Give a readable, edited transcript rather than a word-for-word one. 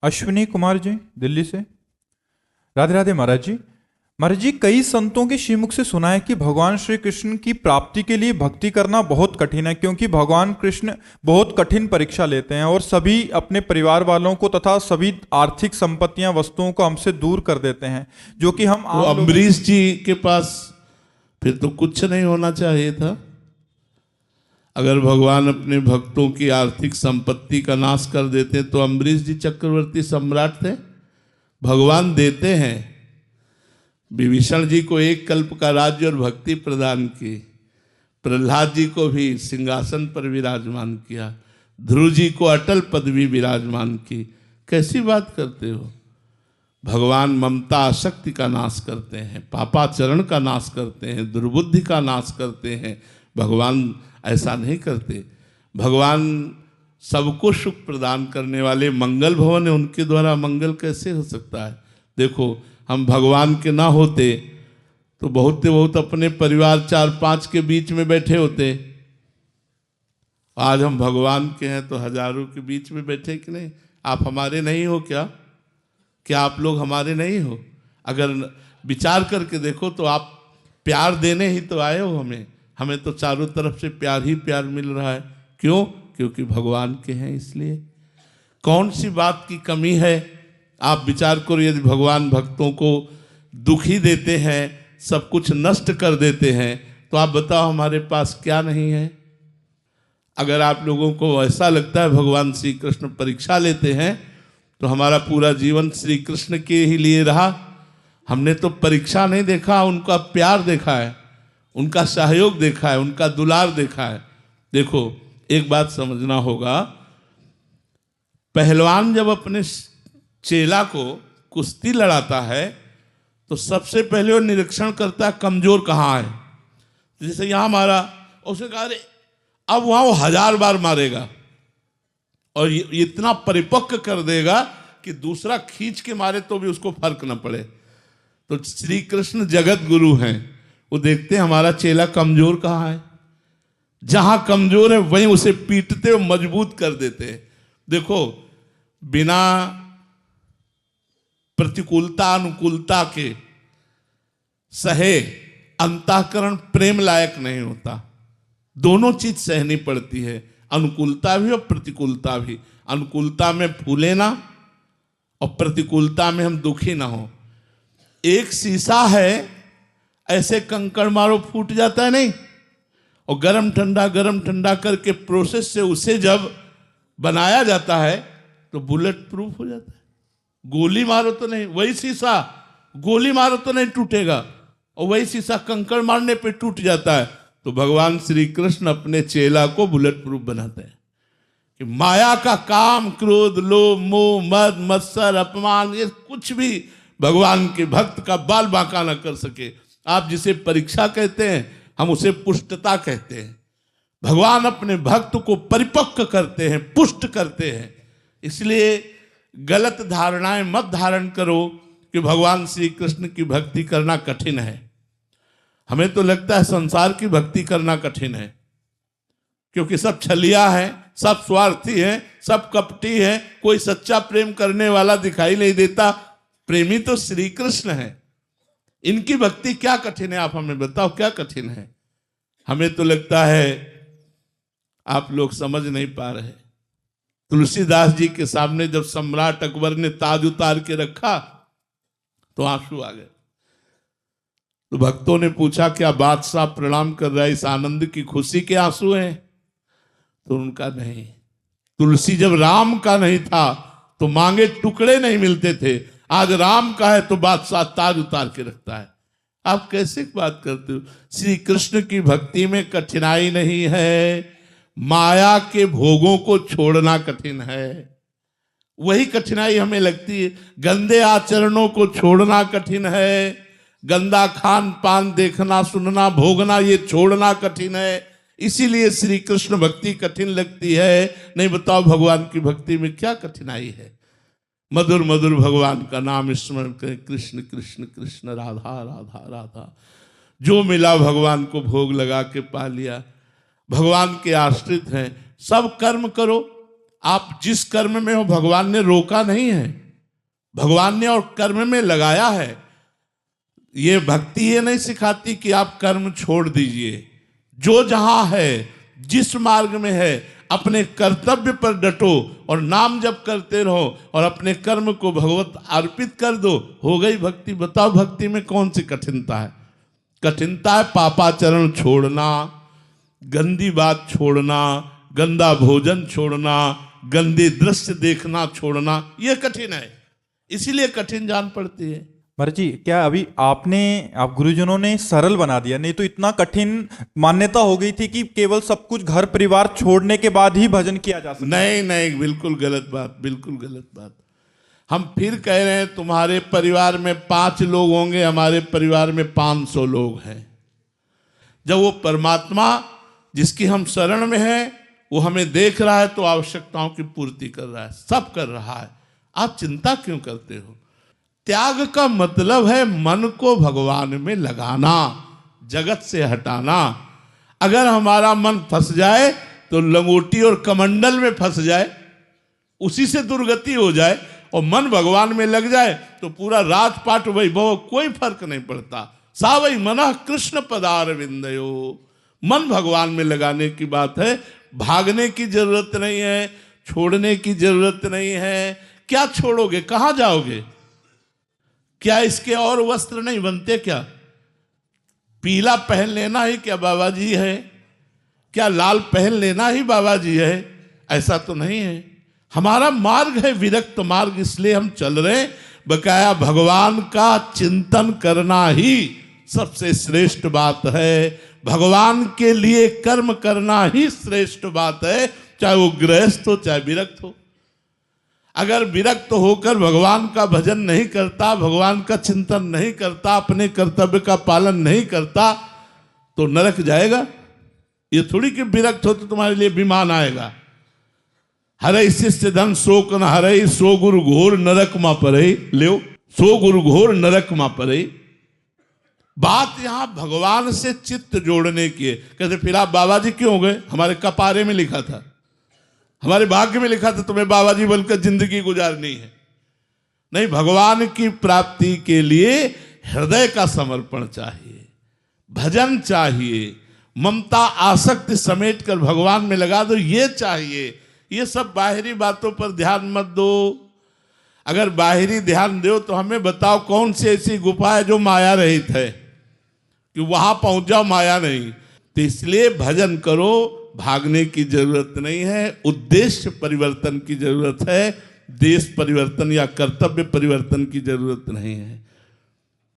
अश्विनी कुमार जी दिल्ली से। राधे राधे महाराज जी। महाराज जी, कई संतों के श्रीमुख से सुना है कि भगवान श्री कृष्ण की प्राप्ति के लिए भक्ति करना बहुत कठिन है, क्योंकि भगवान कृष्ण बहुत कठिन परीक्षा लेते हैं और सभी अपने परिवार वालों को तथा सभी आर्थिक संपत्तियां वस्तुओं को हमसे दूर कर देते हैं, जो कि हम वो अम्बरीश जी के पास फिर तो कुछ नहीं होना चाहिए था। अगर भगवान अपने भक्तों की आर्थिक संपत्ति का नाश कर देते तो अम्बरीश जी चक्रवर्ती सम्राट थे। भगवान देते हैं। विभीषण जी को 1 कल्प का राज्य और भक्ति प्रदान की, प्रहलाद जी को भी सिंहासन पर विराजमान किया, ध्रुव जी को अटल पदवी विराजमान की। कैसी बात करते हो? भगवान ममता आसक्ति का नाश करते हैं, पापाचरण का नाश करते हैं, दुर्बुद्धि का नाश करते हैं। भगवान ऐसा नहीं करते। भगवान सबको सुख प्रदान करने वाले मंगल भवन है, उनके द्वारा मंगल कैसे हो सकता है? देखो, हम भगवान के ना होते तो बहुत अपने परिवार 4-5 के बीच में बैठे होते। आज हम भगवान के हैं तो हजारों के बीच में बैठे कि नहीं? आप हमारे नहीं हो क्या? क्या आप लोग हमारे नहीं हो? अगर विचार करके देखो तो आप प्यार देने ही तो आए हो हमें तो चारों तरफ से प्यार ही प्यार मिल रहा है। क्यों? क्योंकि भगवान के हैं इसलिए। कौन सी बात की कमी है? आप विचार करो, यदि भगवान भक्तों को दुखी देते हैं, सब कुछ नष्ट कर देते हैं, तो आप बताओ हमारे पास क्या नहीं है? अगर आप लोगों को ऐसा लगता है भगवान श्री कृष्ण परीक्षा लेते हैं, तो हमारा पूरा जीवन श्री कृष्ण के ही लिए रहा। हमने तो परीक्षा नहीं देखा, उनका प्यार देखा है, उनका सहयोग देखा है, उनका दुलार देखा है। देखो, एक बात समझना होगा, पहलवान जब अपने चेला को कुश्ती लड़ाता है तो सबसे पहले वो निरीक्षण करता है कमजोर कहाँ है। जैसे यहाँ मारा, उसने कहा अरे अब वहाँ वो 1000 बार मारेगा और इतना परिपक्व कर देगा कि दूसरा खींच के मारे तो भी उसको फर्क न पड़े। तो श्री कृष्ण जगत गुरु हैं, वो देखते हैं हमारा चेला कमजोर कहाँ है, जहां कमजोर है वहीं उसे पीटते और मजबूत कर देते हैं। देखो, बिना प्रतिकूलता अनुकूलता के सहे अंतःकरण प्रेम लायक नहीं होता। दोनों चीज सहनी पड़ती है, अनुकूलता भी और प्रतिकूलता भी। अनुकूलता में फूले ना और प्रतिकूलता में हम दुखी ना हो। एक शीशा है, ऐसे कंकड़ मारो फूट जाता है नहीं, और गरम ठंडा करके प्रोसेस से उसे जब बनाया जाता है तो बुलेट प्रूफ हो जाता है। गोली मारो तो नहीं, वही शीशा गोली मारो तो नहीं टूटेगा, और वही शीशा कंकड़ मारने पे टूट जाता है। तो भगवान श्री कृष्ण अपने चेला को बुलेट प्रूफ बनाते हैं कि माया का काम, क्रोध, लोभ, मोह, मद, मत्सर, अपमान, ये कुछ भी भगवान के भक्त का बाल बांका न कर सके। आप जिसे परीक्षा कहते हैं, हम उसे पुष्टता कहते हैं। भगवान अपने भक्त को परिपक्व करते हैं, पुष्ट करते हैं। इसलिए गलत धारणाएं मत धारण करो कि भगवान श्री कृष्ण की भक्ति करना कठिन है। हमें तो लगता है संसार की भक्ति करना कठिन है, क्योंकि सब छलिया है, सब स्वार्थी है, सब कपटी है, कोई सच्चा प्रेम करने वाला दिखाई नहीं देता। प्रेमी तो श्री कृष्ण है। इनकी भक्ति क्या कठिन है? आप हमें बताओ, क्या कठिन है? हमें तो लगता है आप लोग समझ नहीं पा रहे। तुलसीदास जी के सामने जब सम्राट अकबर ने ताज उतार के रखा तो आंसू आ गए। तो भक्तों ने पूछा, क्या बादशाह प्रणाम कर रहा है, इस आनंद की खुशी के आंसू हैं? तो उनका नहीं। तुलसी जब राम का नहीं था तो मांगे टुकड़े नहीं मिलते थे, आज राम का है तो बादशाह ताज उतार के रखता है। आप कैसे बात करते हो? श्री कृष्ण की भक्ति में कठिनाई नहीं है, माया के भोगों को छोड़ना कठिन है। वही कठिनाई हमें लगती है। गंदे आचरणों को छोड़ना कठिन है, गंदा खान पान देखना, सुनना, भोगना, ये छोड़ना कठिन है। इसीलिए श्री कृष्ण भक्ति कठिन लगती है। नहीं बताओ, भगवान की भक्ति में क्या कठिनाई है? मधुर मधुर भगवान का नाम स्मरण करें, कृष्ण कृष्ण कृष्ण राधा राधा राधा। जो मिला भगवान को भोग लगा के पा लिया। भगवान के आश्रित हैं, सब कर्म करो, आप जिस कर्म में हो भगवान ने रोका नहीं है, भगवान ने और कर्म में लगाया है। ये भक्ति ये नहीं सिखाती कि आप कर्म छोड़ दीजिए। जो जहां है, जिस मार्ग में है, अपने कर्तव्य पर डटो और नाम जप करते रहो और अपने कर्म को भगवत अर्पित कर दो, हो गई भक्ति। बताओ भक्ति में कौन सी कठिनता है? कठिनता है पापाचरण छोड़ना, गंदी बात छोड़ना, गंदा भोजन छोड़ना, गंदे दृश्य देखना छोड़ना, यह कठिन है, इसीलिए कठिन जान पड़ती है। महाराज जी, क्या अभी आप गुरुजनों ने सरल बना दिया? नहीं तो इतना कठिन मान्यता हो गई थी कि केवल सब कुछ घर परिवार छोड़ने के बाद ही भजन किया जा सकता। नहीं नहीं, बिल्कुल गलत बात, बिल्कुल गलत बात। हम फिर कह रहे हैं तुम्हारे परिवार में 5 लोग होंगे, हमारे परिवार में 500 लोग हैं। जब वो परमात्मा जिसकी हम शरण में हैं वो हमें देख रहा है तो आवश्यकताओं की पूर्ति कर रहा है, सब कर रहा है। आप चिंता क्यों करते हो? त्याग का मतलब है मन को भगवान में लगाना, जगत से हटाना। अगर हमारा मन फंस जाए तो लंगोटी और कमंडल में फंस जाए, उसी से दुर्गति हो जाए, और मन भगवान में लग जाए तो पूरा राजपाट वैभव कोई फर्क नहीं पड़ता। सावई मनः कृष्ण पदारविंदयो, मन भगवान में लगाने की बात है। भागने की जरूरत नहीं है, छोड़ने की जरूरत नहीं है। क्या छोड़ोगे? कहां जाओगे? क्या इसके और वस्त्र नहीं बनते? क्या पीला पहन लेना ही क्या बाबा जी है? क्या लाल पहन लेना ही बाबा जी है? ऐसा तो नहीं है। हमारा मार्ग है विरक्त मार्ग, इसलिए हम चल रहे हैं। बकाया भगवान का चिंतन करना ही सबसे श्रेष्ठ बात है। भगवान के लिए कर्म करना ही श्रेष्ठ बात है, चाहे वो गृहस्थ हो चाहे विरक्त हो। अगर विरक्त होकर भगवान का भजन नहीं करता, भगवान का चिंतन नहीं करता, अपने कर्तव्य का पालन नहीं करता तो नरक जाएगा। ये थोड़ी कि विरक्त हो तो तुम्हारे लिए विमान आएगा। हरे शिष्य धन शोक न हरे, सो गुरु घोर नरक मा परे। लो, सो गुरु घोर नरक मा परे। बात यहां भगवान से चित्त जोड़ने की है। कहते फिर आप बाबा जी क्यों हो गए? हमारे कपारे में लिखा था, हमारे भाग्य में लिखा था तुम्हें बाबा जी बनकर जिंदगी गुजारनी है। नहीं, भगवान की प्राप्ति के लिए हृदय का समर्पण चाहिए, भजन चाहिए, ममता आसक्ति समेट कर भगवान में लगा दो, ये चाहिए। ये सब बाहरी बातों पर ध्यान मत दो। अगर बाहरी ध्यान दो तो हमें बताओ कौन सी ऐसी गुफा है जो माया रहित है कि वहां पहुंच जाओ, माया नहीं। तो इसलिए भजन करो, भागने की जरूरत नहीं है। उद्देश्य परिवर्तन की जरूरत है, देश परिवर्तन या कर्तव्य परिवर्तन की जरूरत नहीं है।